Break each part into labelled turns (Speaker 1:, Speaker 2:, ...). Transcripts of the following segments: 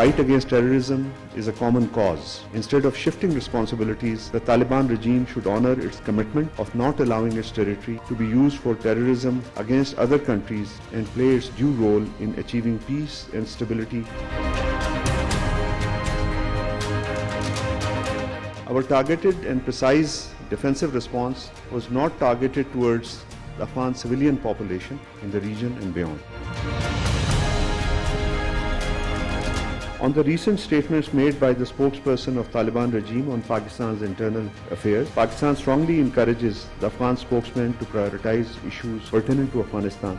Speaker 1: fight against terrorism is a common cause. Instead of shifting responsibilities, the Taliban regime should honor its commitment of not allowing its territory to be used for terrorism against other countries and play its due role in achieving peace and stability. Our targeted and precise defensive response was not targeted towards the Afghan civilian population in the region and beyond. On the recent statements made by the spokesperson of Taliban regime on Pakistan's internal affairs, Pakistan strongly encourages the Afghan spokesman to prioritize issues pertinent to Afghanistan.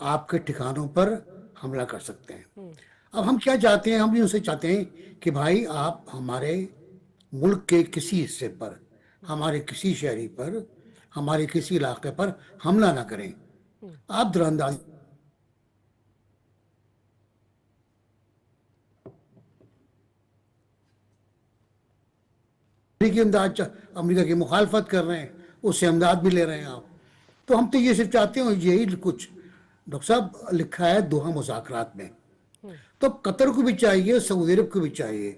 Speaker 2: آپ کے ٹھکانوں پر حملہ کر سکتے ہیں. اب ہم کیا چاہتے ہیں؟ ہم بھی ان سے چاہتے ہیں کہ بھائی آپ ہمارے ملک کے کسی حصے پر، ہمارے کسی شہری پر، ہمارے کسی علاقے پر حملہ نہ کریں. آپ دراندازی کی امداد امریکہ کی مخالفت کر رہے ہیں، اس سے امداد بھی لے رہے ہیں آپ. تو ہم تو یہ صرف چاہتے ہیں، یہی کچھ ڈاکٹر صاحب لکھا ہے دوحہ مذاکرات میں. تو قطر کو بھی چاہیے، سعودی عرب کو بھی چاہیے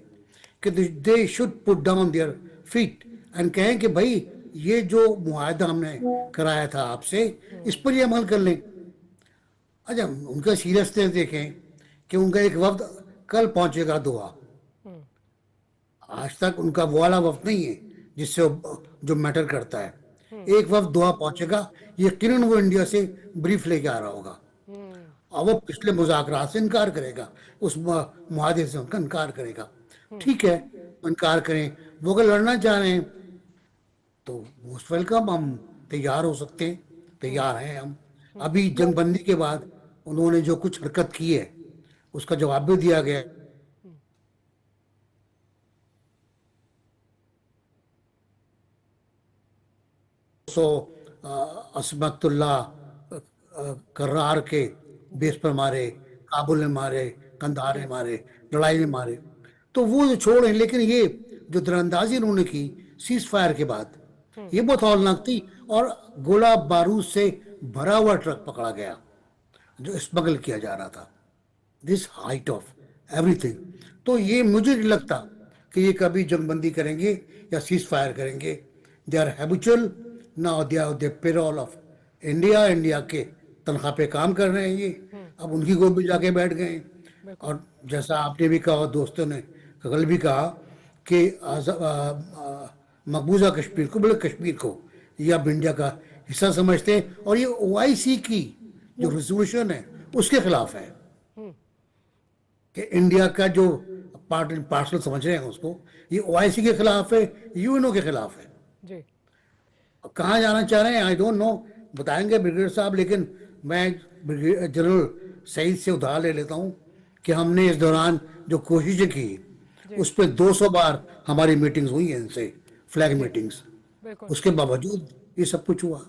Speaker 2: کہ they should put down their feet and کہیں کہ بھائی یہ جو معاہدہ ہم نے کرایا تھا آپ سے، اس پر یہ عمل کر لیں. اچھا، ان کا سیریسنس دیکھیں کہ ان کا ایک وفد کل پہنچے گا دوحہ. آج تک ان کا وہ والا وفد نہیں ہے جس سے جو میٹر کرتا ہے. ایک وفد دوحہ پہنچے گا، یقیناً وہ انڈیا سے بریف لے کے آ رہا ہوگا، اور وہ پچھلے مذاکرات سے انکار کرے گا، اس معاہدے سے ان کا انکار کرے گا. ٹھیک ہے، انکار کریں. وہ اگر لڑنا چاہ رہے ہیں تو موسٹ ویلکم، ہم تیار ہو سکتے ہیں، تیار ہیں ہم. ابھی جنگ بندی کے بعد انہوں نے جو کچھ حرکت کی ہے اس کا جواب بھی دیا گیا. سو عصمت اللہ کرار کے بیس پر مارے، کابل میں مارے، قندھار میں مارے، لڑائی میں مارے. تو وہ جو چھوڑیں، لیکن یہ جو دراندازی انہوں نے کی سیز فائر کے بعد، یہ بہت ہولناک تھی. اور گولہ بارود سے بھرا ہوا ٹرک پکڑا گیا جو اسمگل کیا جا رہا تھا. دس ہائٹ آف ایوری تھنگ. تو یہ مجھے نہیں لگتا کہ یہ کبھی جنگ بندی کریں گے یا سیز فائر کریں گے. They are habitual now, they are the payroll of India. India کے تنخواہ پہ کام کر رہے ہیں یہ، اب ان کی گود میں جا کے بیٹھ گئے ہیں. اور جیسا آپ نے بھی کہا اور دوستوں نے کل بھی کہا کہ مقبوضہ کشمیر کو، بلکہ کشمیر کو یہ اب انڈیا کا حصہ سمجھتے ہیں. اور یہ او آئی سی کی جو ریزولوشن ہے اس کے خلاف ہے، کہ انڈیا کا جو پارٹ اینڈ پارسل سمجھ رہے ہیں اس کو، یہ او آئی سی کے خلاف ہے، یو این او کے خلاف ہے.
Speaker 3: جی
Speaker 2: کہاں جانا چاہ رہے ہیں آئی ڈونٹ نو، بتائیں گے بریگیڈیئر صاحب. لیکن میں جنرل سعید سے ادھار لے لیتا ہوں کہ ہم نے اس دوران جو کوششیں کی اس پہ 200 بار ہماری میٹنگز ہوئی ہیں ان سے، فلیگ میٹنگز.
Speaker 3: بالکل
Speaker 2: اس کے باوجود یہ سب کچھ ہوا.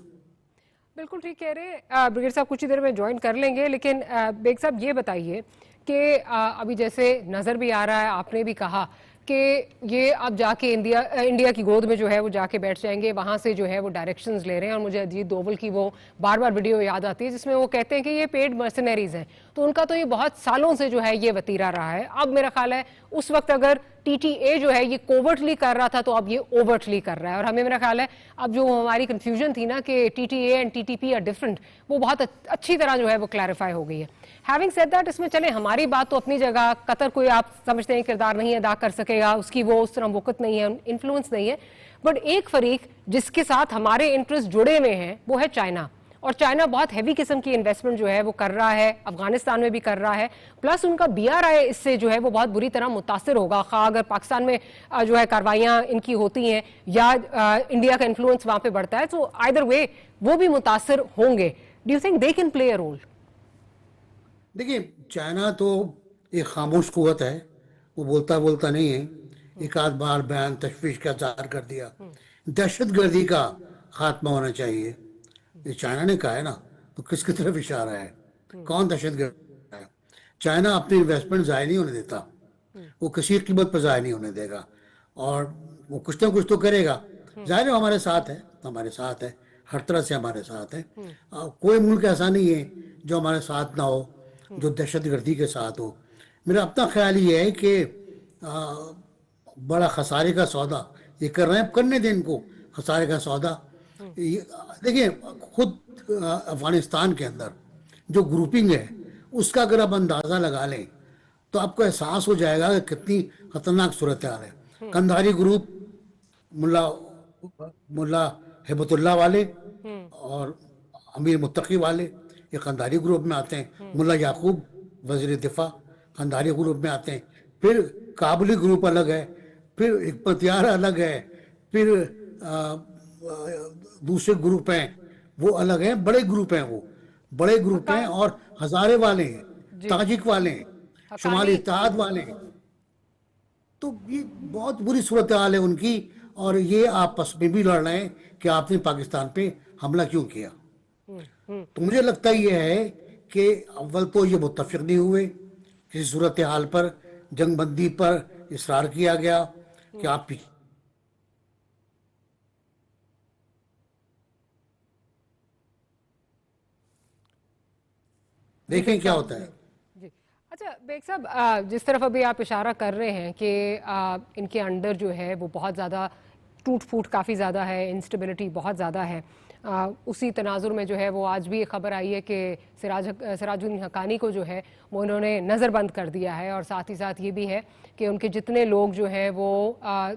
Speaker 3: بالکل ٹھیک کہہ رہے ہیں بریگیڈیئر صاحب. کچھ ہی دیر میں جوائن کر لیں گے، لیکن بیگ صاحب یہ بتائیے کہ ابھی جیسے نظر بھی آ رہا ہے، آپ نے بھی کہا کہ یہ اب جا کے انڈیا کی گود میں جو ہے وہ جا کے بیٹھ جائیں گے، وہاں سے جو ہے وہ ڈائریکشنز لے رہے ہیں. اور مجھے اجیت دوول کی وہ بار بار ویڈیو یاد آتی ہے جس میں وہ کہتے ہیں کہ یہ پیڈ مرسنریز ہیں. تو ان کا تو یہ بہت سالوں سے جو ہے یہ وتیرہ رہا ہے. اب میرا خیال ہے اس وقت اگر ٹی ٹی اے جو ہے یہ کوورٹلی کر رہا تھا تو اب یہ اوورٹلی کر رہا ہے. اور ہمیں میرا خیال ہے اب جو ہماری کنفیوژن تھی نا کہ T T A and T T P R different, وہ بہت اچھی طرح جو ہے وہ کلیریفائی ہو گئی ہے. ہیونگ سیڈ دیٹ، اس میں چلیں ہماری بات تو اپنی جگہ، قطر کوئی آپ سمجھتے ہیں کردار نہیں ادا کر سکے گا، اس کی وہ اس طرح وقت نہیں ہے، انفلوئنس نہیں ہے. بٹ ایک فریق جس کے ساتھ ہمارے انٹرسٹ جڑے ہوئے ہیں وہ ہے چائنا. اور چائنا بہت ہیوی قسم کی انویسٹمنٹ جو ہے وہ کر رہا ہے، افغانستان میں بھی کر رہا ہے. پلس ان کا بی آر آئی اس سے جو ہے وہ بہت بری طرح متاثر ہوگا، خواہ اگر پاکستان میں جو ہے کاروائیاں ان کی ہوتی ہیں یا انڈیا کا انفلوئنس وہاں پہ بڑھتا ہے. تو آئدر وے وہ بھی متاثر ہوں گے. Do you think they can play a role?
Speaker 2: دیکھیے، چائنا تو ایک خاموش قوت ہے، وہ بولتا نہیں ہے. ایک آدھ بار بیان تشویش کا اظہار کر دیا. دہشت گردی کا خاتمہ ہونا چاہیے، یہ چائنا نے کہا ہے نا. تو کس کی طرف اشارہ ہے؟ کون دہشت گرد ہے؟ چائنا اپنی انویسٹمنٹ ضائع نہیں ہونے دیتا، وہ کسی قیمت پر ضائع نہیں ہونے دے گا، اور وہ کچھ نہ کچھ تو کرے گا. ظاہر ہے ہمارے ساتھ ہے، ہر طرح سے ہمارے ساتھ ہے. کوئی ملک ایسا نہیں ہے جو ہمارے ساتھ نہ ہو، جو دہشت گردی کے ساتھ ہو. میرا اپنا خیال یہ ہے کہ بڑا خسارے کا سودا یہ کر رہے ہیں، کرنے دیں ان کو خسارے کا سودا. دیکھیں، خود افغانستان کے اندر جو گروپنگ ہے اس کا اگر آپ اندازہ لگا لیں تو آپ کو احساس ہو جائے گا کہ کتنی خطرناک صورتحال ہے. قندھاری گروپ، ملا ہیبت اللہ والے اور امیر متقی والے، یہ قندھاری گروپ میں آتے ہیں. ملا یعقوب وزیر دفاع قندھاری گروپ میں آتے ہیں. پھر کابلی گروپ الگ ہے، پھر حکمتیار الگ ہے، پھر دوسرے گروپ ہیں وہ الگ ہیں، بڑے گروپ ہیں وہ. بڑے گروپ ہیں اور ہزارے والے ہیں, تاجک والے ہیں, شمالی اتحاد والے ہیں. تو یہ بہت بری صورتحال ہے ان کی, اور یہ آپس میں بھی لڑ رہے ہیں کہ آپ نے پاکستان پہ حملہ کیوں کیا. تو مجھے لگتا یہ ہے کہ اول تو یہ متفق نہیں ہوئے, کسی صورتحال پر جنگ بندی پر اصرار کیا گیا کہ آپ دیکھیں کیا ہوتا ہے.
Speaker 3: جی اچھا بیگ صاحب, جس طرف ابھی آپ اشارہ کر رہے ہیں کہ ان کے انڈر جو ہے وہ بہت زیادہ ٹوٹ پھوٹ کافی زیادہ ہے, انسٹیبلٹی بہت زیادہ ہے, اسی تناظر میں جو ہے وہ آج بھی ایک خبر آئی ہے کہ سراج الدین حقانی کو جو ہے وہ انہوں نے نظر بند کر دیا ہے, اور ساتھ ہی ساتھ یہ بھی ہے کہ ان کے جتنے لوگ جو ہیں وہ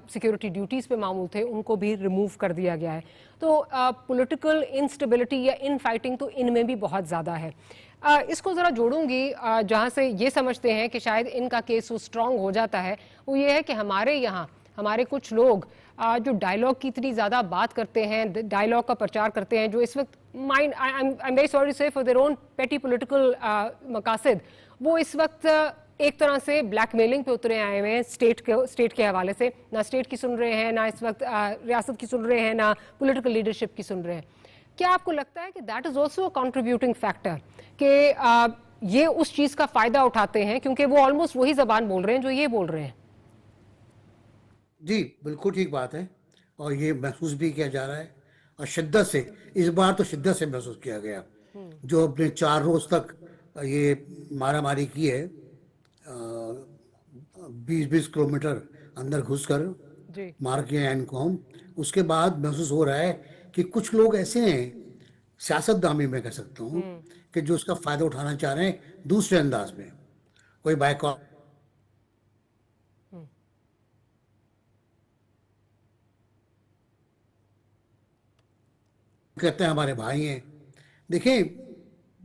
Speaker 3: سیکیورٹی ڈیوٹیز پہ معمول تھے ان کو بھی ریموو کر دیا گیا ہے. تو پولیٹیکل انسٹیبلٹی یا ان فائٹنگ تو ان میں بھی بہت زیادہ ہے. اس کو ذرا جوڑوں گی جہاں سے یہ سمجھتے ہیں کہ شاید ان کا کیس وہ اسٹرانگ ہو جاتا ہے, وہ یہ ہے کہ ہمارے یہاں ہمارے کچھ لوگ جو ڈائیلاگ کی اتنی زیادہ بات کرتے ہیں, ڈائیلاگ کا پرچار کرتے ہیں, جو اس وقت ویری سوری ٹو سے فار دیئر اون پیٹی پولیٹیکل مقاصد, وہ اس وقت ایک طرح سے بلیک میلنگ پہ اترے آئے ہوئے ہیں اسٹیٹ کے حوالے سے. نہ اسٹیٹ کی سن رہے ہیں, نہ اس وقت ریاست کی سن رہے ہیں, نہ پولیٹیکل لیڈرشپ کی سن رہے ہیں. کیا آپ کو لگتا ہے کہ that is also a contributing factor کہ یہ اس چیز کا فائدہ اٹھاتے ہیں کیونکہ وہ آلموسٹ وہی زبان بول رہے ہیں جو یہ بول رہے ہیں؟
Speaker 2: جی بالکل ٹھیک بات ہے, اور یہ محسوس بھی کیا جا رہا ہے, اور شدت سے, اس بار تو شدت سے محسوس کیا گیا. جو اپنے 4 روز تک یہ مارا ماری کی ہے, 20 کلومیٹر اندر گھس کر
Speaker 3: جی
Speaker 2: مار کے این کو ہم, اس کے بعد محسوس ہو رہا ہے کہ کچھ لوگ ایسے ہیں, سیاست دامی میں کہہ سکتا ہوں, کہ جو اس کا فائدہ اٹھانا چاہ رہے ہیں دوسرے انداز میں. کوئی بائیکاٹ کہتے ہیں ہمارے بھائی ہیں. دیکھیں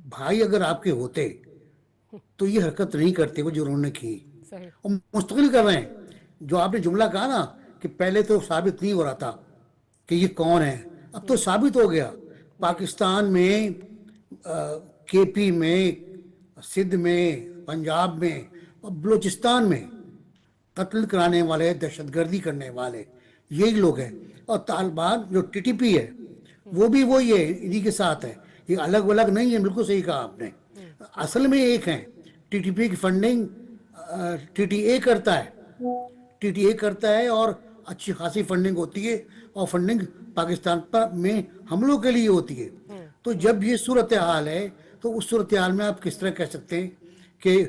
Speaker 2: بھائی اگر آپ کے ہوتے تو یہ حرکت نہیں کرتے وہ جو انہوں نے کی,
Speaker 3: صحیح.
Speaker 2: اور مستقل کر رہے ہیں. جو آپ نے جملہ کہا نا کہ پہلے تو ثابت نہیں ہو رہا تھا کہ یہ کون ہے, اب تو ثابت ہو گیا. پاکستان میں کے پی میں, سندھ میں, پنجاب میں اور بلوچستان میں قتل کرانے والے, دہشت گردی کرنے والے یہی لوگ ہیں. اور طالبان جو ٹی ٹی پی ہے وہ بھی وہی ہے, انہی کے ساتھ ہے, یہ الگ الگ نہیں ہے. بالکل صحیح کہا آپ نے, اصل میں ایک ہیں. ٹی ٹی پی کی فنڈنگ ٹی ٹی اے کرتا ہے, ٹی ٹی اے کرتا ہے, اور اچھی خاصی فنڈنگ ہوتی ہے, اور فنڈنگ پاکستان پر میں حملوں کے لیے ہوتی ہے. تو جب یہ صورتحال ہے تو اس صورتحال میں آپ کس طرح کہہ سکتے ہیں کہ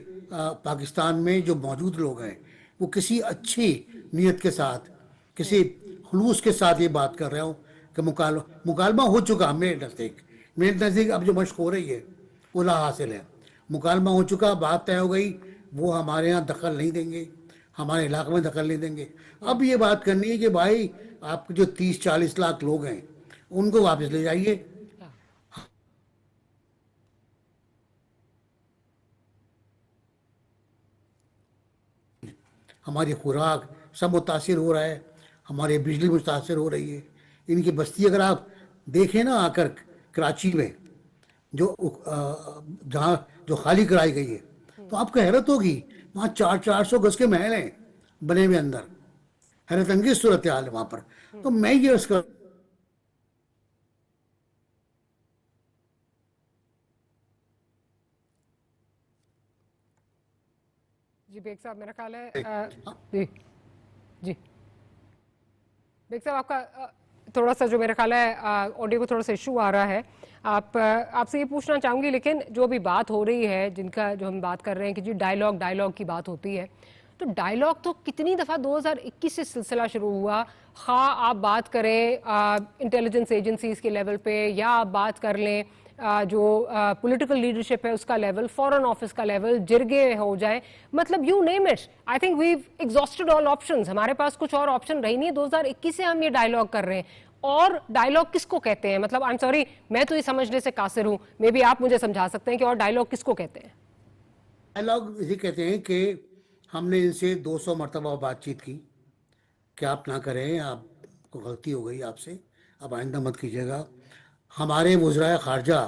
Speaker 2: پاکستان میں جو موجود لوگ ہیں وہ کسی اچھی نیت کے ساتھ, کسی خلوص کے ساتھ یہ بات کر رہے ہوں کہ مکالمہ ہو چکا. میرے نزدیک اب جو مشق ہو رہی ہے وہ لا حاصل ہے. مکالمہ ہو چکا, بات طے ہو گئی, وہ ہمارے ہاں دخل نہیں دیں گے, ہمارے علاقے میں دخل نہیں دیں گے. اب یہ بات کرنی ہے کہ بھائی آپ کے جو 30-40 لاکھ لوگ ہیں ان کو واپس لے جائیے. ہماری خوراک سب متاثر ہو رہا ہے, ہماری بجلی متاثر ہو رہی ہے. ان کی بستی اگر آپ دیکھیں نا آ کر کراچی میں جو جہاں جو خالی کرائی گئی ہے, تو آپ کو حیرت ہوگی, وہاں 400 گز کے محل ہیں بنے ہوئے اندر. حیرت انگیز صورتحال ہے وہاں پر. تو میں یہ عرض کر
Speaker 3: جی بیگ صاحب میرا خیال ہے جی جی بیگ صاحب آپ کا تھوڑا سا جو میرا خیال ہے آڈیو کو تھوڑا سا ایشو آ رہا ہے. آپ سے یہ پوچھنا چاہوں گی, لیکن جو بھی بات ہو رہی ہے, جن کا جو ہم بات کر رہے ہیں کہ جی ڈائیلاگ کی بات ہوتی ہے, تو ڈائیلاگ تو کتنی دفعہ 2021 سے سلسلہ شروع ہوا. خواہ آپ بات کریں انٹیلیجنس ایجنسیز کے لیول پہ, یا آپ بات کر لیں جو پولیٹیکل لیڈرشپ ہے اس کا لیول, فورن آفس کا لیول, جرگے ہو جائیں, مطلب you name it. I think we've exhausted all options. ہمارے پاس کچھ اور آپشن رہی نہیں ہے. 2021 سے ہم یہ ڈائیلاگ کر رہے ہیں. اور ڈائیلاگ کس کو کہتے ہیں؟ مطلب آئی ایم سوری, میں تو یہ سمجھنے سے قاصر ہوں, مے بی آپ مجھے سمجھا سکتے ہیں کہ اور ڈائیلاگ کس کو کہتے ہیں.
Speaker 2: ڈائیلاگ یہ کہتے ہیں کہ ہم نے ان سے 200 مرتبہ بات چیت کی کہ آپ نہ کریں, آپ کو غلطی ہو گئی آپ سے, اب آئندہ مت کیجیے گا. ہمارے وزرائے خارجہ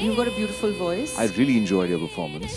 Speaker 4: You got a beautiful voice.
Speaker 5: I really enjoyed your performance.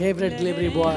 Speaker 6: favorite delivery boy.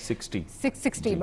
Speaker 3: 60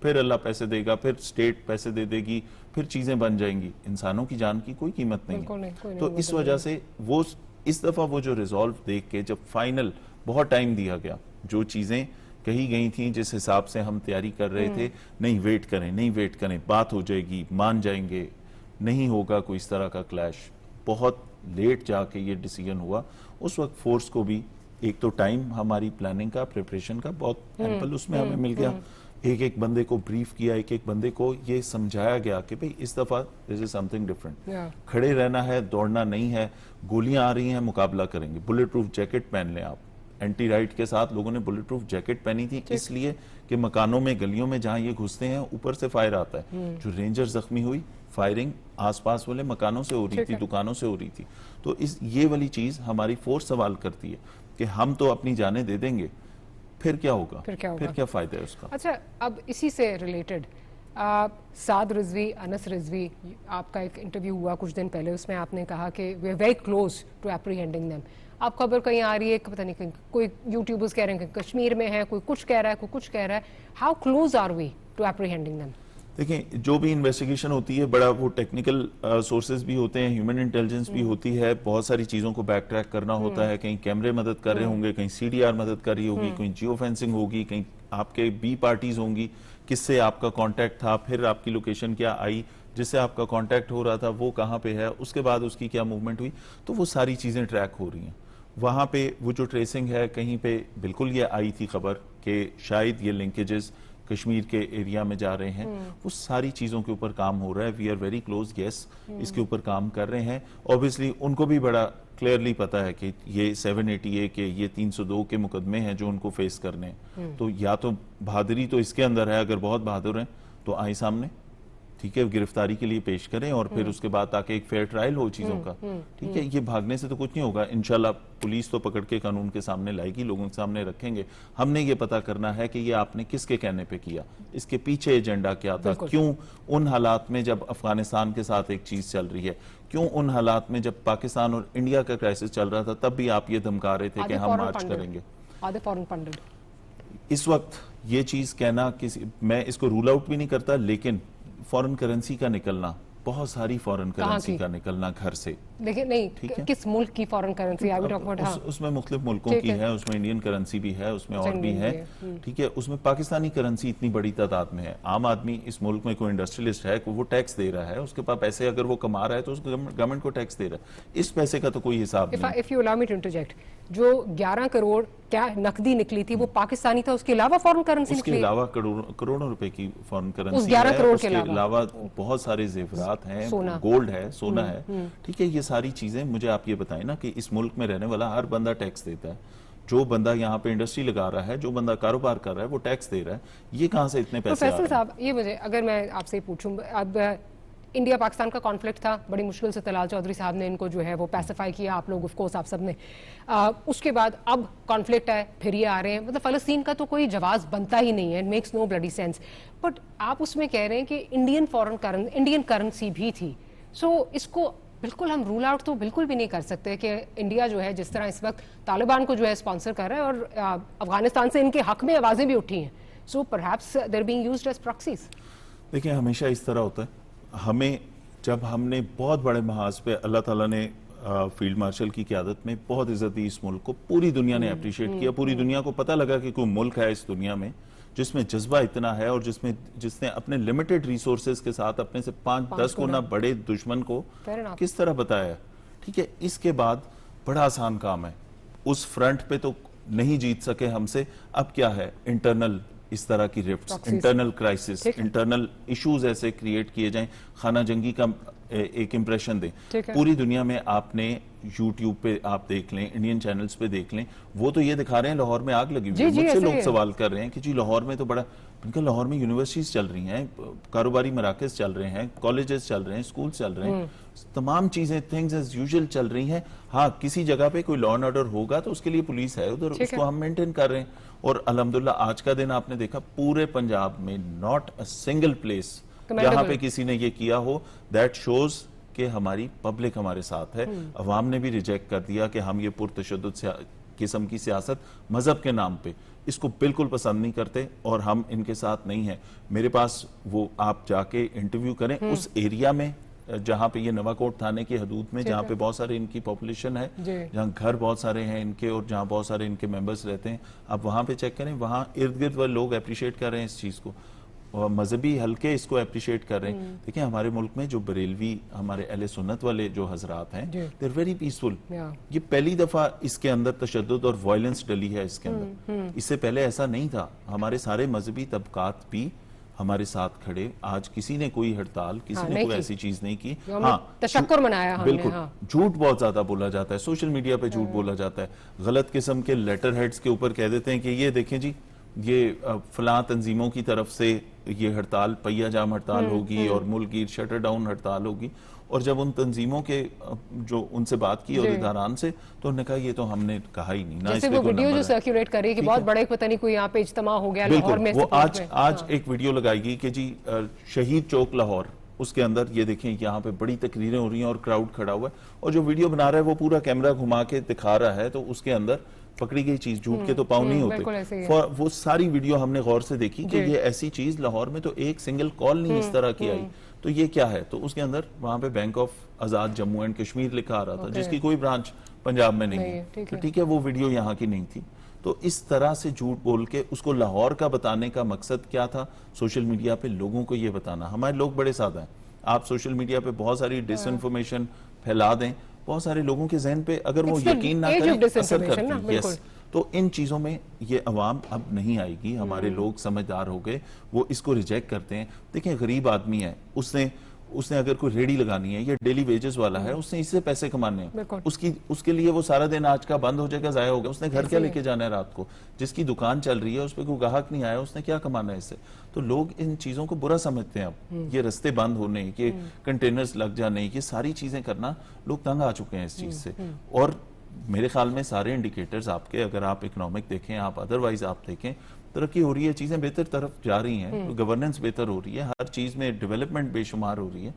Speaker 7: پھر اللہ پیسے دے گا, پھر اسٹیٹ پیسے دے دے گی, پھر چیزیں بن جائیں گی. انسانوں کی جان کی کوئی قیمت نہیں ہے. تو اس وجہ سے وہ اس دفعہ وہ جو ریزالو دیکھ کے جب فائنل بہت ٹائم دیا گیا, جو چیزیں کہی گئی تھیں جس حساب سے ہم تیاری کر رہے تھے, نہیں ویٹ کریں, بات ہو جائے گی, مان جائیں گے, نہیں ہوگا کوئی اس طرح کا کلیش. بہت لیٹ جا کے یہ ڈیسیجن ہوا. اس وقت فورس کو بھی ایک تو ٹائم ہماری پلاننگ کا, پریپریشن کا بہت ایمپل اس میں ہمیں مل گیا. ایک بندے کو بریف کیا, ایک بندے کو یہ سمجھایا گیا کہ بھئی اس دفعہ this is something different. کھڑے رہنا ہے, دوڑنا نہیں ہے, گولیاں آ رہی ہیں, مقابلہ کریں گے. بلٹ پروف جیکٹ پہن لیں آپ. اینٹی رائٹ کے ساتھ لوگوں نے بلٹ پروف جیکٹ پہنی تھی اس لیے کہ مکانوں میں, گلیوں میں جہاں یہ گھستے ہیں اوپر سے فائر آتا ہے. جو رینجر زخمی ہوئی, فائرنگ آس پاس والے مکانوں سے ہو رہی تھی, دکانوں سے ہو رہی تھی. تو یہ والی چیز ہماری فورس سوال کرتی ہے کہ ہم تو اپنی جانیں دے دیں گے, پھر کیا ہوگا, پھر کیا فائدہ ہے اس کا.
Speaker 3: اچھا, اب اسی سے ریلیٹڈ سعد رضوی, انس رضوی, آپ کا ایک انٹرویو ہوا کچھ دن پہلے, اس میں آپ نے کہا کہ we are very close to apprehending them. آپ خبر کہیں آ رہی ہے کہ پتہ نہیں کہیں کوئی یوٹیوبرز کہہ رہے ہیں کہ کشمیر میں ہے, کوئی کچھ کہہ رہا ہے, کوئی کچھ کہہ رہا ہے. How close are we to apprehending them?
Speaker 7: دیکھیں, جو بھی انویسٹیگیشن ہوتی ہے, بڑا وہ ٹیکنیکل سورسز بھی ہوتے ہیں, ہیومن انٹیلیجنس بھی ہوتی ہے, بہت ساری چیزوں کو بیک ٹریک کرنا ہوتا ہے. کہیں کیمرے مدد کر رہے ہوں گے, کہیں سی ڈی آر مدد کر رہی ہوگی, کہیں جیو فینسنگ ہوگی, کہیں آپ کے بی پارٹیز ہوں گی, کس سے آپ کا کانٹیکٹ تھا, پھر آپ کی لوکیشن کیا آئی, جس سے آپ کا کانٹیکٹ ہو رہا تھا وہ کہاں پہ ہے, اس کے بعد اس کی کیا موومنٹ ہوئی. تو وہ ساری چیزیں ٹریک ہو رہی ہیں. وہاں پہ وہ جو ٹریسنگ ہے, کہیں پہ بالکل یہ آئی تھی خبر کہ شاید یہ لنکیجز کشمیر کے ایریا میں جا رہے ہیں, وہ ساری چیزوں کے اوپر کام ہو رہا ہے. وی آر ویری کلوز, یس, اس کے اوپر کام کر رہے ہیں. اوبیسلی ان کو بھی بڑا کلیئرلی پتا ہے کہ یہ 780A کے, یہ 302 کے مقدمے ہیں جو ان کو فیس کرنے ہیں. تو یا تو بہادری تو اس کے اندر ہے, اگر بہت بہادر ہیں تو آئیں سامنے, ٹھیک ہے, گرفتاری کے لیے پیش کریں, اور پھر اس کے بعد تاکہ ایک فیئر ٹرائل ہو چیزوں کا. ٹھیک ہے, یہ بھاگنے سے تو کچھ نہیں ہوگا. انشاءاللہ پولیس تو پکڑ کے قانون کے سامنے لائے گی, لوگوں کے سامنے رکھیں گے. ہم نے یہ پتا کرنا ہے کہ یہ آپ نے کس کے کہنے پہ کیا, اس کے پیچھے ایجنڈا کیا تھا, کیوں ان حالات میں جب افغانستان کے ساتھ ایک چیز چل رہی ہے, کیوں ان حالات میں جب پاکستان اور انڈیا کا کرائسس چل رہا تھا تب بھی آپ یہ دھمکا رہے تھے کہ ہم مارچ کریں گے. اس وقت یہ چیز کہنا, میں اس کو رول آؤٹ بھی نہیں کرتا, لیکن فورن کرنسی کا نکلنا, بہت ساری فورن کرنسی کا نکلنا گھر سے,
Speaker 3: لیکن نہیں کس ملک کی فورن کرنسی,
Speaker 7: اس میں مختلف ملکوں کی ہے, اس میں انڈین کرنسی بھی ہے, اس میں اور بھی ہے. ٹھیک ہے, اس میں پاکستانی کرنسی اتنی بڑی تعداد میں ہے. عام آدمی اس ملک میں کوئی انڈسٹریلسٹ ہے, وہ ٹیکس دے رہا ہے, اس کے پاس پیسے اگر وہ کما رہا ہے تو اس گورنمنٹ کو ٹیکس دے رہا ہے. اس پیسے کا تو کوئی حساب نہیں.
Speaker 3: If you allow me to interject, جو 11 کروڑ کیا نقدی نکلی تھی وہ پاکستانی تھا, اس کے علاوہ فورن کرنسی نکلی,
Speaker 7: اس کے علاوہ کروڑوں روپے کی فورن کرنسی
Speaker 3: اس 11 کروڑ
Speaker 7: کے علاوہ بہت سارے زیورات ہیں, گولڈ ہے, سونا ہے. ٹھیک ہے, یہ ساری چیزیں مجھے آپ یہ بتائیں نا کہ اس ملک میں رہنے والا ہر بندہ ٹیکس دیتا ہے. جو بندہ یہاں پہ انڈسٹری لگا رہا ہے, جو بندہ کاروبار کر رہا ہے, وہ ٹیکس دے رہا ہے. یہ کہاں سے اتنے پیسے آ رہے ہیں؟
Speaker 3: فیصل صاحب, یہ مجھے اگر میں آپ سے پوچھوں, اب انڈیا پاکستان کا کانفلکٹ تھا, بڑی مشکل سے طلال چودھری صاحب نے ان کو جو ہے وہ پیسیفائی کیا, آپ لوگ آف کورس آپ سب نے. اس کے بعد اب کانفلکٹ ہے, پھر یہ آ رہے ہیں, مطلب فلسطین کا تو کوئی جواز بنتا ہی نہیں ہے, it makes no bloody sense. But آپ اس میں کہہ رہے ہیں کہ انڈین کرنسی بھی تھی. سو اس کو بالکل ہم رول آؤٹ تو بالکل بھی نہیں کر سکتے کہ انڈیا جو ہے جس طرح اس وقت طالبان کو جو ہے اسپانسر کر رہا ہے, اور افغانستان سے ان کے حق میں آوازیں بھی اٹھی ہیں. So perhaps they are being used as proxies.
Speaker 7: دیکھیں, ہمیشہ اس طرح ہوتا ہے. ہمیں جب ہم نے بہت بڑے محاذ پہ, اللہ تعالیٰ نے فیلڈ مارشل کی قیادت میں بہت عزت دی اس ملک کو, پوری دنیا نے اپریشیٹ کیا, پوری دنیا کو پتہ لگا کہ کوئی ملک ہے اس دنیا میں جس میں جذبہ اتنا ہے, اور جس نے اپنے لمیٹڈ ریسورسز کے ساتھ اپنے سے 5-10 گنا بڑے دشمن کو کس طرح بتایا. ٹھیک ہے, اس کے بعد بڑا آسان کام ہے. اس فرنٹ پہ تو نہیں جیت سکے ہم سے, اب کیا ہے, انٹرنل اس طرح کی رفٹس, انٹرنل کرائسس, انٹرنل ایشوز ایسے کریٹ کیے جائیں, خانہ جنگی کا ایک امپریشن دیں. پوری دنیا میں آپ نے یوٹیوب پہ آپ دیکھ لیں, انڈین چینلز پہ دیکھ لیں, وہ تو یہ دکھا رہے ہیں لاہور میں آگ لگی ہوئی ہے. مجھ سے لوگ سوال کر رہے ہیں کہ جی لاہور میں تو بڑا, ان کا لاہور میں یونیورسٹیز چل رہی ہیں, کاروباری مراکز چل رہے ہیں, کالجز چل رہے ہیں, اسکول چل رہے ہیں, تمام چیزیں تھنگز ایز یوزول چل رہی ہیں. ہاں, کسی جگہ پہ کوئی لا اینڈ آرڈر ہوگا تو اس کے لیے پولیس ہے ادھر, اس کو ہم مینٹین کر رہے ہیں. اور الحمدللہ آج کا دن آپ نے دیکھا پورے پنجاب میں ناٹ اے سنگل پلیس جہاں پہ کسی نے یہ کیا ہو. دیٹ شوز کہ ہماری پبلک ہمارے ساتھ ہے. عوام نے بھی ریجیکٹ کر دیا کہ ہم یہ پرتشدد قسم کی سیاست مذہب کے نام پہ, اس کو بالکل پسند نہیں کرتے اور ہم ان کے ساتھ نہیں ہیں. میرے پاس وہ آپ جا کے انٹرویو کریں اس ایریا میں جہاں پہ یہ نواکوٹ تھانے کی حدود میں جہاں پہ بہت سارے ان کی پاپولیشن ہے, جہاں گھر بہت سارے ہیں ان کے اور جہاں بہت سارے ان کے ممبرز رہتے ہیں, آپ وہاں پہ چیک کریں. وہاں ارد گرد وہ لوگ اپریشیٹ کر رہے ہیں اس چیز کو اور مذہبی حلقے اس کو اپریشیٹ کر رہے ہیں. دیکھیں ہمارے ملک میں جو بریلوی ہمارے اہل سنت والے جو حضرات ہیں دے آر ویری پیسفل. یہ پہلی دفعہ اس کے اندر تشدد اور وائلنس ڈلی ہے اس کے اندر. اس سے پہلے ایسا نہیں تھا. ہمارے سارے مذہبی طبقات بھی ہمارے ساتھ کھڑے. آج کسی نے کوئی ہڑتال, کسی نے کوئی ایسی چیز نہیں کی.
Speaker 3: ہاں تشکر منایا ہم نے.
Speaker 7: بالکل جھوٹ بہت زیادہ بولا جاتا ہے, سوشل میڈیا پہ جھوٹ بولا جاتا ہے. غلط قسم کے لیٹر ہیڈز کے اوپر کہہ دیتے ہیں کہ یہ دیکھیں جی یہ فلاں تنظیموں کی طرف سے یہ ہڑتال پہیا جام ہڑتال ہوگی اور ملک گیر شٹر ڈاؤن ہڑتال ہوگی. اور جب ان تنظیموں کے جو ان سے بات کی عہدیداران سے تو انہوں نے کہا یہ تو ہم نے کہا ہی نہیں.
Speaker 3: جیسے وہ ویڈیو جو سرکیولیٹ کر رہی ہے کہ بہت بڑے پتہ نہیں کوئی یہاں پہ اجتماع ہو گیا لاہور میں.
Speaker 7: وہ آج ایک ویڈیو لگائی گئی کہ جی شہید چوک لاہور, اس کے اندر یہ دیکھیں یہاں پہ بڑی تقریریں ہو رہی ہیں اور کراؤڈ کھڑا ہوا ہے اور جو ویڈیو بنا رہا ہے وہ پورا کیمرہ گھما کے دکھا رہا ہے تو اس کے اندر پکڑی گئی چیز جھوٹ کے تو پاؤں نہیں ہوتے. وہ ساری ویڈیو ہم نے غور سے دیکھی کہ یہ ایسی چیز لاہور میں تو ایک سنگل کال نہیں اس طرح کی آئی. تو یہ کیا ہے؟ تو اس کے اندر وہاں پہ bank of Azad Jammu and Kashmir لکھا آ رہا تھا جس کی کوئی برانچ پنجاب میں نہیں ہے. تو ٹھیک ہے وہ ویڈیو یہاں کی نہیں تھی. تو اس طرح سے جھوٹ بول کے اس کو لاہور کا بتانے کا مقصد کیا تھا؟ سوشل میڈیا پہ لوگوں کو یہ بتانا. ہمارے لوگ بڑے سادہ ہیں. آپ سوشل میڈیا پہ بہت ساری ڈس انفارمیشن پھیلا دیں, بہت سارے لوگوں کے ذہن پہ اگر وہ یقین نہ کریں اثر کرتی ہے. تو ان چیزوں میں یہ عوام اب نہیں آئے گی. ہمارے لوگ سمجھدار ہو گئے, وہ اس کو ریجیکٹ کرتے ہیں. دیکھیں غریب آدمی ہے, اس نے اگر کوئی ریڑی لگانی ہے, یہ ڈیلی ویجز والا ہے, اس نے اس سے پیسے کمانے ہیں, اس کے لیے وہ سارا دن آج کا بند ہو جائے گا, ضائع ہو گیا. اس نے گھر کیا لے کے جانا ہے رات کو؟ جس کی دکان چل رہی ہے اس پہ کوئی گاہک نہیں آیا, اس نے کیا کمانا ہے اس سے؟ تو لوگ ان چیزوں کو برا سمجھتے ہیں. اب یہ رستے بند ہونے, یہ کنٹینرز لگ جانے, یہ ساری چیزیں کرنا لوگ تنگ آ چکے ہیں اس چیز سے. اور میرے خیال میں سارے انڈیکیٹرز آپ کے, اگر آپ اکنامک دیکھیں, آپ ادروائز آپ دیکھیں, ترقی ہو رہی ہے, چیزیں بہتر طرف جا رہی ہیں, گورننس بہتر ہو رہی ہے, ہر چیز میں ڈیولپمنٹ بے شمار ہو رہی ہے.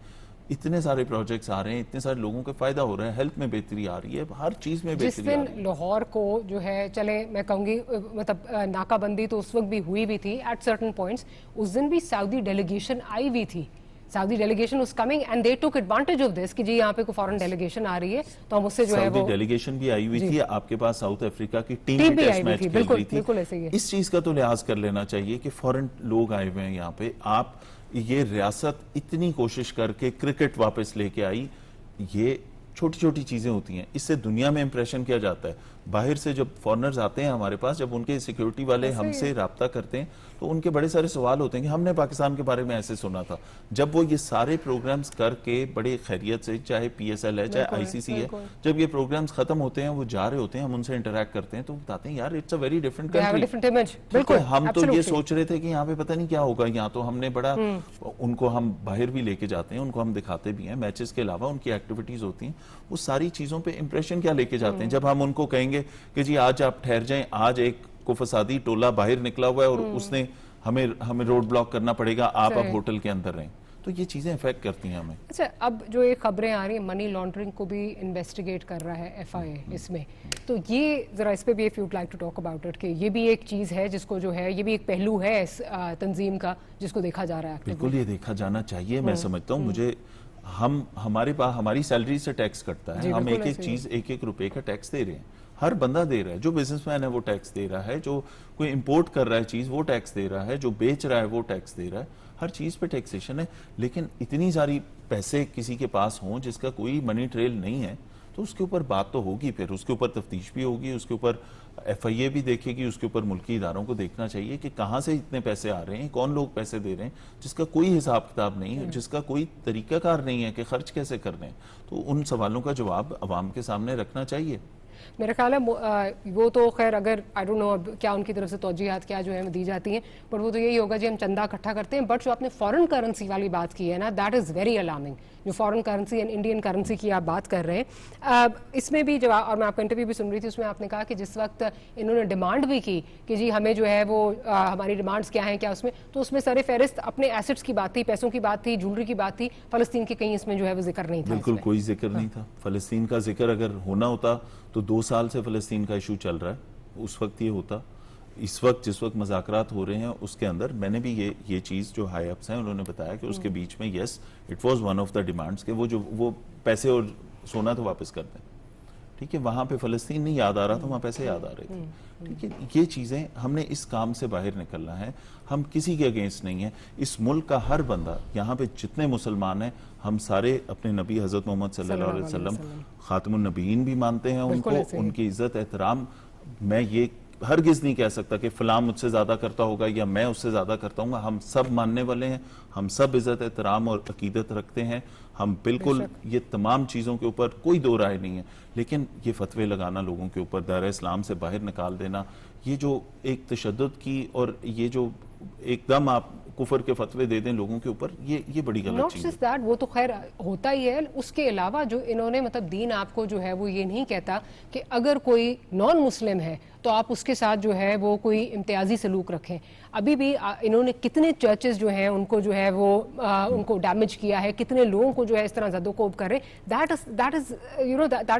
Speaker 7: اتنے سارے پروجیکٹس آ رہے ہیں, اتنے سارے لوگوں کو فائدہ ہو رہا ہے, ہیلتھ میں بہتری آ رہی ہے, ہر چیز میں بہتری آ رہی ہے.
Speaker 3: جس دن لاہور کو جو ہے چلے میں کہوں گی مطلب ناکہ بندی تو اس وقت بھی ہوئی بھی تھی ایٹ سرٹن پوائنٹس, اس دن بھی سعودی ڈیلیگیشن آئی ہوئی تھی. سعودی delegation was coming and they took advantage of this کہ جی یہاں پہ کوئی فورن ڈیلیگیشن آ رہی ہے تو ہم اس سے جو ہے وہ
Speaker 7: سعودی ڈیلیگیشن بھی آئی ہوئی تھی. آپ کے پاس ساؤتھ افریقہ کی ٹیم بھی ٹیسٹ میچ کھیل رہی تھی. اس چیز کا تو لحاظ کر لینا چاہیے کہ فورن لوگ آئے ہوئے ہیں یہاں پہ. آپ یہ ریاست اتنی کوشش کر کے کرکٹ واپس لے کے آئی, یہ چھوٹی چھوٹی چیزیں ہوتی ہیں. اس سے دنیا میں امپریشن کیا جاتا ہے. باہر سے جب فورنرز آتے ہیں ہمارے پاس, جب ان کے سیکیورٹی والے ہم سے رابطہ کرتے ہیں تو ان کے بڑے سارے سوال ہوتے ہیں کہ ہم نے پاکستان کے بارے میں ایسے سنا تھا. جب وہ یہ سارے پروگرامز کر کے بڑے خیریت سے, چاہے پی ایس ایل ہے چاہے آئی سی سی ہے, جب یہ پروگرامز ختم ہوتے ہیں وہ جا رہے ہوتے ہیں, ہم ان سے انٹریکٹ کرتے ہیں تو بتاتے ہیں یار it's a very different country. ہم تو یہ سوچ رہے تھے کہ یہاں پہ پتہ نہیں کیا ہوگا. یہاں تو ہم نے بڑا ان کو ہم باہر بھی لے کے جاتے ہیں, ان کو ہم دکھاتے بھی ہیں, میچز کے علاوہ ان کی ایکٹیویٹیز ہوتی ہیں. وہ ساری چیزوں پہ امپریشن کیا لے کے جاتے ہیں. جب ہم ان کو کہیں گے کہ جی آج آپ ٹھہر جائیں, آج ایک کو فسادی ٹولہ باہر نکلا ہوا ہے اور اس نے ہمیں روڈ بلاک کرنا پڑے گا, آپ اب ہوٹل کے اندر رہیں, تو یہ چیزیں افیکٹ کرتی ہیں ہمیں.
Speaker 3: اچھا اب جو ایک خبریں آ رہی ہیں منی لانڈرنگ کو بھی انویسٹیگیٹ کر رہا ہے ایف آئی اے اس میں, تو یہ ذرا اس پہ بھی if you'd like to talk about it کہ یہ بھی ایک چیز ہے جس کو جو ہے, یہ بھی ایک پہلو ہے اس تنظیم کا جس کو دیکھا جا رہا ہے.
Speaker 7: بالکل یہ دیکھا جانا چاہیے. میں سمجھتا ہوں مجھے ہمارے پاس ہماری سیلری سے ٹیکس کٹتا ہے, ہم ایک ایک چیز ایک ایک روپے کا ٹیکس دے رہے ہیں. ہر بندہ دے رہا ہے, جو بزنس مین ہے وہ ٹیکس دے رہا ہے, جو کوئی امپورٹ کر رہا ہے چیز وہ ٹیکس دے رہا ہے, جو بیچ رہا ہے وہ ٹیکس دے رہا ہے. ہر چیز پہ ٹیکسیشن ہے. لیکن اتنی ساری پیسے کسی کے پاس ہوں جس کا کوئی منی ٹریل نہیں ہے تو اس کے اوپر بات تو ہوگی, پھر اس کے اوپر تفتیش بھی ہوگی, اس کے اوپر ایف آئی اے بھی دیکھے گی, اس کے اوپر ملکی اداروں کو دیکھنا چاہیے کہ کہاں سے اتنے پیسے آ رہے ہیں, کون لوگ پیسے دے رہے ہیں, جس کا کوئی حساب کتاب نہیں ہے, جس کا کوئی طریقہ کار نہیں ہے کہ خرچ کیسے کرنے ہیں. تو ان سوالوں کا جواب عوام کے سامنے رکھنا چاہیے.
Speaker 3: میرا خیال ہے وہ تو خیر اگر آئی ڈونٹ نو اب کیا ان کی طرف سے توجیہات کیا جو ہے دی جاتی ہیں, پر وہ تو یہی ہوگا جی ہم چندہ اکٹھا کرتے ہیں. بٹ جو آپ نے فورن کرنسی والی بات کی ہے نا, دیٹ از ویری الارمنگ. جو foreign currency and Indian currency کی آپ بات کر رہے ہیں, اس میں بھی جب اور میں آپ کا انٹرویو بھی سن رہی تھی, اس میں آپ نے کہا کہ جس وقت انہوں نے ڈیمانڈ بھی کی کہ جی ہمیں جو ہے وہ ہماری ڈیمانڈس کیا ہیں کیا اس میں, تو اس میں سر فہرست اپنے ایسٹس کی بات تھی, پیسوں کی بات تھی, جولری کی بات تھی. فلسطین کے کہیں اس میں جو ہے وہ ذکر نہیں تھا.
Speaker 7: بالکل کوئی ذکر نہیں تھا. فلسطین کا ذکر اگر ہونا ہوتا تو 2 سال سے فلسطین کا ایشو چل رہا ہے, اس وقت یہ ہوتا. اس وقت جس وقت مذاکرات ہو رہے ہیں اس کے اندر میں نے بھی یہ چیز جو ہائی اپس ہیں انہوں نے بتایا کہ اس کے بیچ میں yes it was one of the demands کہ وہ پیسے اور سونا تو واپس کر دیں. ٹھیک ہے, وہاں پہ فلسطین نہیں یاد آ رہا تھا, وہاں پیسے یاد آ رہے تھے. ٹھیک ہے, یہ چیزیں ہم نے اس کام سے باہر نکلنا ہے. ہم کسی کے اگینسٹ نہیں ہیں. اس ملک کا ہر بندہ, یہاں پہ جتنے مسلمان ہیں, ہم سارے اپنے نبی حضرت محمد صلی اللہ علیہ وسلم خاتم النبیین بھی مانتے ہیں ان کو, ان کی عزت احترام. میں یہ ہرگز نہیں کہہ سکتا کہ فلاں مجھ سے زیادہ کرتا ہوگا یا میں اس سے زیادہ کرتا ہوں گا. ہم سب ماننے والے ہیں, ہم سب عزت احترام اور عقیدت رکھتے ہیں. ہم بالکل یہ تمام چیزوں کے اوپر کوئی دو رائے نہیں ہے. لیکن یہ فتوے لگانا لوگوں کے اوپر, دائرہ اسلام سے باہر نکال دینا, یہ جو ایک تشدد کی اور یہ جو ایک دم آپ کفر کے فتوے دے دیں لوگوں کے اوپر, یہ بڑی غلط چیز ہے.
Speaker 3: وہ تو خیر ہوتا ہی ہے. اس کے علاوہ جو انہوں نے مطلب دین آپ کو جو ہے وہ یہ نہیں کہتا کہ اگر کوئی نان مسلم ہے تو آپ اس کے ساتھ جو ہے وہ کوئی امتیازی سلوک رکھیں. ابھی بھی انہوں نے کتنے چرچز جو ہیں ان کو جو ہے وہ ان کو ڈیمیج کیا ہے, کتنے لوگوں کو جو ہے اس طرح زد و کوب کر رہے. That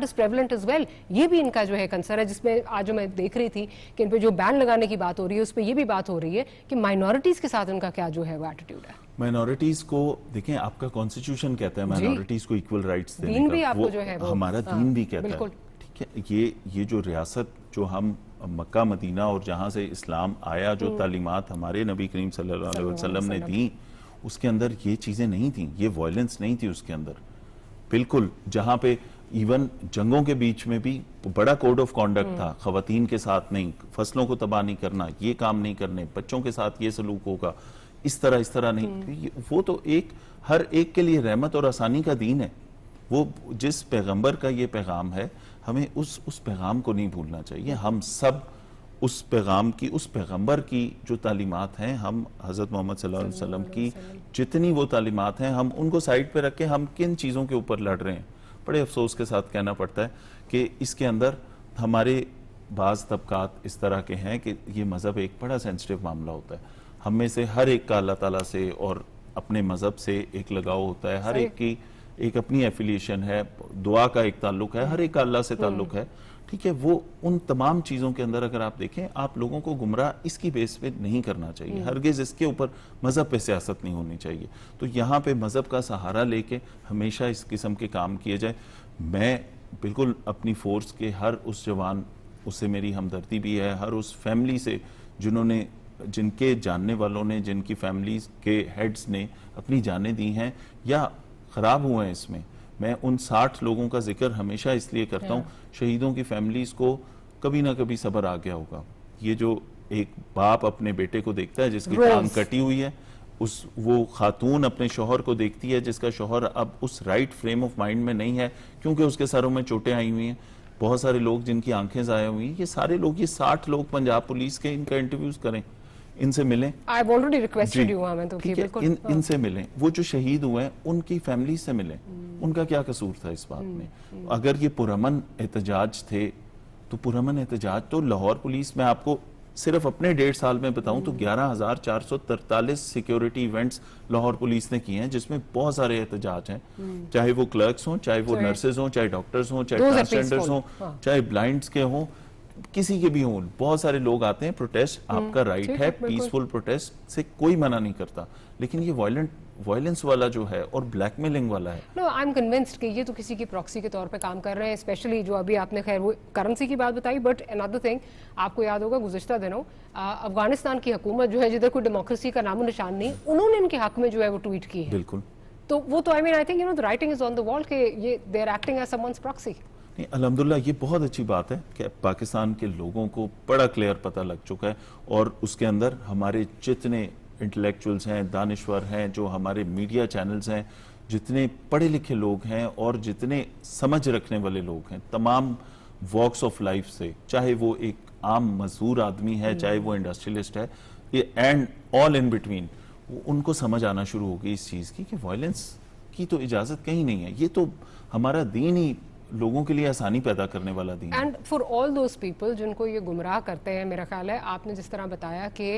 Speaker 3: is prevalent as well. یہ بھی ان کا جو ہے کنسرن ہے, جس میں آج جو میں دیکھ رہی تھی کہ ان پہ جو بین لگانے کی بات ہو رہی ہے اس پہ یہ بھی بات ہو رہی ہے کہ مائنورٹیز کے ساتھ ان کا کیا جو ہے وہ ایٹیٹیوڈ ہے.
Speaker 7: مائنورٹیز کو دیکھیں, آپ کا کانسٹیٹیوشن کہتا ہے مائنورٹیز کو ایکول رائٹس دینے کا,
Speaker 3: دین بھی آپ کو جو ہے
Speaker 7: ہمارا دین بھی کہتا ہے. ٹھیک ہے, یہ جو ریاست جو ہم مکہ مدینہ اور جہاں سے اسلام آیا, جو تعلیمات ہمارے نبی کریم صلی اللہ علیہ وسلم نے دی, اس کے اندر یہ چیزیں نہیں تھیں, یہ وائلنس نہیں تھی اس کے اندر. بالکل, جہاں پہ ایون جنگوں کے بیچ میں بھی بڑا کوڈ آف کانڈکٹ تھا, خواتین کے ساتھ نہیں, فصلوں کو تباہ نہیں کرنا, یہ کام نہیں کرنے, بچوں کے ساتھ یہ سلوک ہوگا, اس طرح نہیں. وہ تو ہر ایک کے لیے رحمت اور آسانی کا دین ہے. وہ جس پیغمبر کا یہ پیغام ہے, ہمیں اس پیغام کو نہیں بھولنا چاہیے. ہم سب اس پیغام کی, اس پیغمبر کی جو تعلیمات ہیں, ہم حضرت محمد صلی اللہ علیہ وسلم کی جتنی وہ تعلیمات ہیں, ہم ان کو سائڈ پہ رکھ کے ہم کن چیزوں کے اوپر لڑ رہے ہیں. بڑے افسوس کے ساتھ کہنا پڑتا ہے کہ اس کے اندر ہمارے بعض طبقات اس طرح کے ہیں کہ یہ مذہب ایک بڑا سینسٹیو معاملہ ہوتا ہے. ہم میں سے ہر ایک کا اللہ تعالیٰ سے اور اپنے مذہب سے ایک لگاؤ ہوتا ہے, ہر ایک کی ایک اپنی ایفیلیشن ہے, دعا کا ایک تعلق ہے, ہر ایک کا اللہ سے تعلق ہے. ٹھیک ہے, وہ ان تمام چیزوں کے اندر اگر آپ دیکھیں, آپ لوگوں کو گمراہ اس کی بیس پہ نہیں کرنا چاہیے. ہرگز اس کے اوپر مذہب پہ سیاست نہیں ہونی چاہیے. تو یہاں پہ مذہب کا سہارا لے کے ہمیشہ اس قسم کے کام کیے جائے. میں بالکل اپنی فورس کے ہر اس جوان, اس سے میری ہمدردی بھی ہے, ہر اس فیملی سے جن کے جاننے والوں نے, جن کی فیملیز کے ہیڈز نے اپنی جانیں دی ہیں یا خراب ہوئے ہیں اس میں. میں ان 60 لوگوں کا ذکر ہمیشہ اس لیے کرتا ہوں, شہیدوں کی فیملیز کو کبھی نہ کبھی صبر آ گیا ہوگا. یہ جو ایک باپ اپنے بیٹے کو دیکھتا ہے جس کی ٹانگ کٹی ہوئی ہے, وہ خاتون اپنے شوہر کو دیکھتی ہے جس کا شوہر اب اس رائٹ فریم آف مائنڈ میں نہیں ہے کیونکہ اس کے سروں میں چوٹیں آئی ہوئی ہیں. بہت سارے لوگ جن کی آنکھیں ضائع ہوئی ہیں, یہ سارے لوگ, یہ 60 لوگ پنجاب پولیس کے, ان کا انٹرویوز کریں, ان سے ملیں, ان سے ملیں. وہ جو شہید ہوئے ہیں ان کی فیملی سے ملیں, ان کا کیا قصور تھا اس بات میں. اگر یہ پرامن احتجاج تھے تو پرامن احتجاج تو لاہور پولیس, میں آپ کو صرف اپنے 1.5 سال میں بتاؤں تو 11,443 سیکیورٹی ایونٹس لاہور پولیس نے کیے ہیں, جس میں بہت سارے احتجاج ہیں, چاہے وہ کلرکس ہوں, چاہے وہ نرسز ہوں, چاہے ڈاکٹرز ہوں, چاہے ٹرانسجینڈرز ہوں, چاہے بلائنڈز کے ہوں, کسی کے بھی ہوں. بہت سارے لوگ آتے ہیں, پروٹیسٹ آپ کا رائٹ ہے, پیسفل پروٹیسٹ سے کوئی منع نہیں کرتا. لیکن یہ وائلنس والا جو ہے اور بلیک میلنگ والا ہے,
Speaker 3: نو آئی ایم کنونسڈ کہ یہ تو کسی کی پراکسی کے طور پہ کام کر رہے ہیں. اسپیشلی جو ابھی آپ نے خیر وہ کرنسی کی بات بتائی, بٹ another thing آپ کو یاد ہوگا گزشتہ دنوں افغانستان کی حکومت جو ہے جدھر کوئی ڈیموکریسی کا نام و نشان نہیں, انہوں نے ان کے حق میں جو ہے وہ ٹویٹ کی ہے.
Speaker 7: بالکل,
Speaker 3: تو وہ تو I think the writing is on the wall کہ یہ they are acting as someone's proxy.
Speaker 7: نہیں, الحمدللہ یہ بہت اچھی بات ہے کہ پاکستان کے لوگوں کو بڑا کلیئر پتہ لگ چکا ہے, اور اس کے اندر ہمارے جتنے انٹلیکچوئلز ہیں, دانشور ہیں, جو ہمارے میڈیا چینلز ہیں, جتنے پڑھے لکھے لوگ ہیں اور جتنے سمجھ رکھنے والے لوگ ہیں, تمام واکس آف لائف سے, چاہے وہ ایک عام مزدور آدمی ہے, چاہے وہ انڈسٹریلسٹ ہے, اینڈ آل ان بٹوین, ان کو سمجھ آنا شروع ہو گئی اس چیز کی کہ وائلنس کی تو اجازت کہیں نہیں ہے. یہ تو ہمارا دین ہی لوگوں کے لیے آسانی پیدا کرنے والا دین ہے.
Speaker 3: And for all those people جن کو یہ گمراہ کرتے ہیں, میرا خیال ہے آپ نے جس طرح بتایا کہ